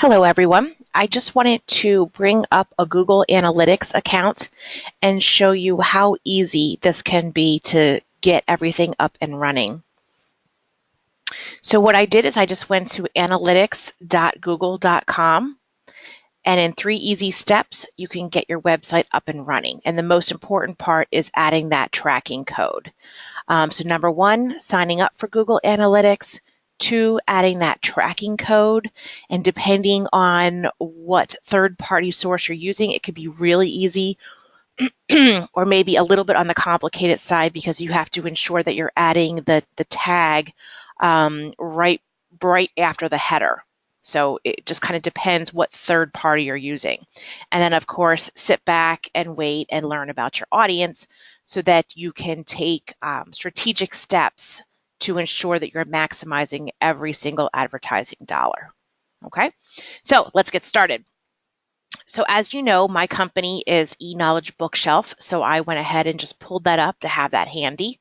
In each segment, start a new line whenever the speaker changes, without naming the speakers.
Hello everyone. I just wanted to bring up a Google Analytics account and show you how easy this can be to get everything up and running. So what I did is I just went to analytics.google.com, and in 3 easy steps you can get your website up and running. And the most important part is adding that tracking code. So number 1, signing up for Google Analytics. 2, adding that tracking code, and depending on what third-party source you're using, it could be really easy or maybe a little bit on the complicated side because you have to ensure that you're adding the tag right after the header. So it just kind of depends what third party you're using. And then, of course, sit back and wait and learn about your audience so that you can take strategic steps to ensure that you're maximizing every single advertising dollar. Okay, so let's get started. So as you know, my company is eKnowledge Bookshelf, so I went ahead and just pulled that up to have that handy.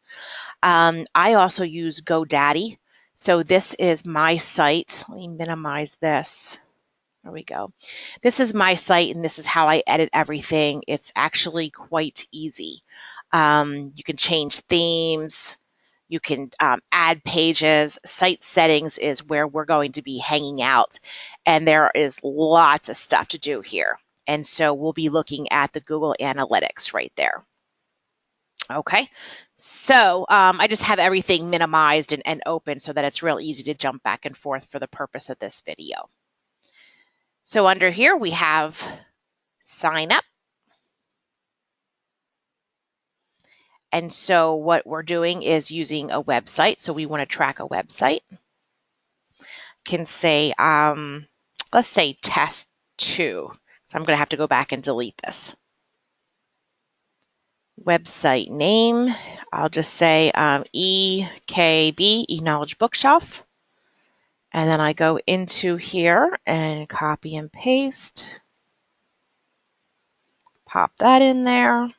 I also use GoDaddy. So this is my site. Let me minimize this. There we go. This is my site, and this is how I edit everything. It's actually quite easy. You can change themes. You can add pages. Site settings is where we're going to be hanging out. And there is lots of stuff to do here. And so we'll be looking at the Google Analytics right there. Okay, so I just have everything minimized and open so that it's real easy to jump back and forth for the purpose of this video. So under here we have sign up. And so what we're doing is using a website. So we want to track a website. Can say, let's say test 2. So I'm going to have to go back and delete this. Website name, I'll just say EKB, eKnowledge Bookshelf. And then I go into here and copy and paste. Pop that in there.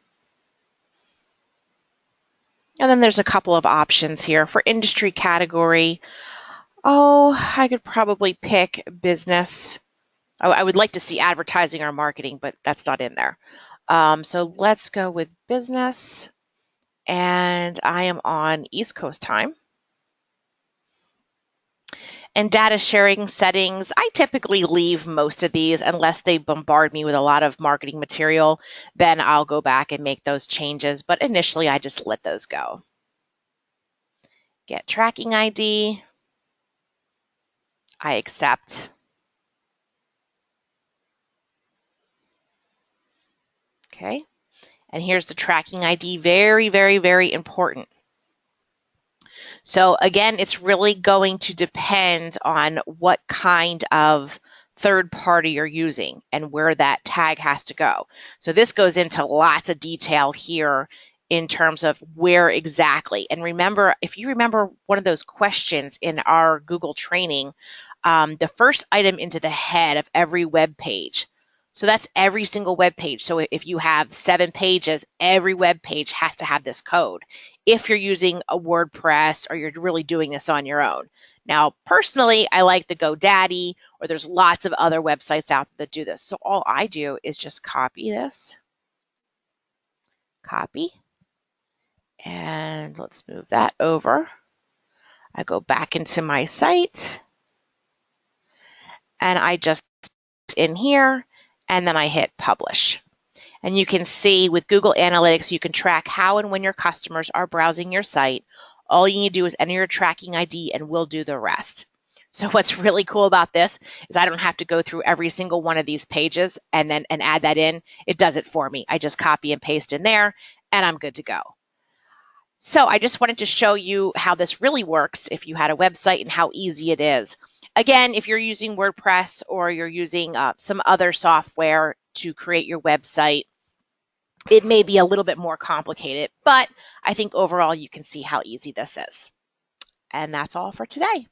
And then there's a couple of options here for industry category. Oh, I could probably pick business. I would like to see advertising or marketing, but that's not in there. So let's go with business. And I am on East Coast time. And data sharing settings, I typically leave most of these unless they bombard me with a lot of marketing material. Then I'll go back and make those changes. But initially, I just let those go. Get tracking ID. I accept. Okay. And here's the tracking ID. Very, very, very important. So again, it's really going to depend on what kind of third party you're using and where that tag has to go. So this goes into lots of detail here in terms of where exactly. And remember, if you remember one of those questions in our Google training, the first item into the head of every web page. So that's every single web page. So if you have 7 pages, every web page has to have this code if you're using a WordPress or you're really doing this on your own. Now, personally, I like the GoDaddy, or there's lots of other websites out there that do this. So all I do is just copy this, copy, and let's move that over. I go back into my site, and I just in here, and then I hit publish. And you can see with Google Analytics, you can track how and when your customers are browsing your site. All you need to do is enter your tracking ID and we'll do the rest. So what's really cool about this is I don't have to go through every single one of these pages and add that in. It does it for me. I just copy and paste in there and I'm good to go. So I just wanted to show you how this really works if you had a website and how easy it is. Again, if you're using WordPress or you're using some other software to create your website, it may be a little bit more complicated, but I think overall you can see how easy this is. And that's all for today.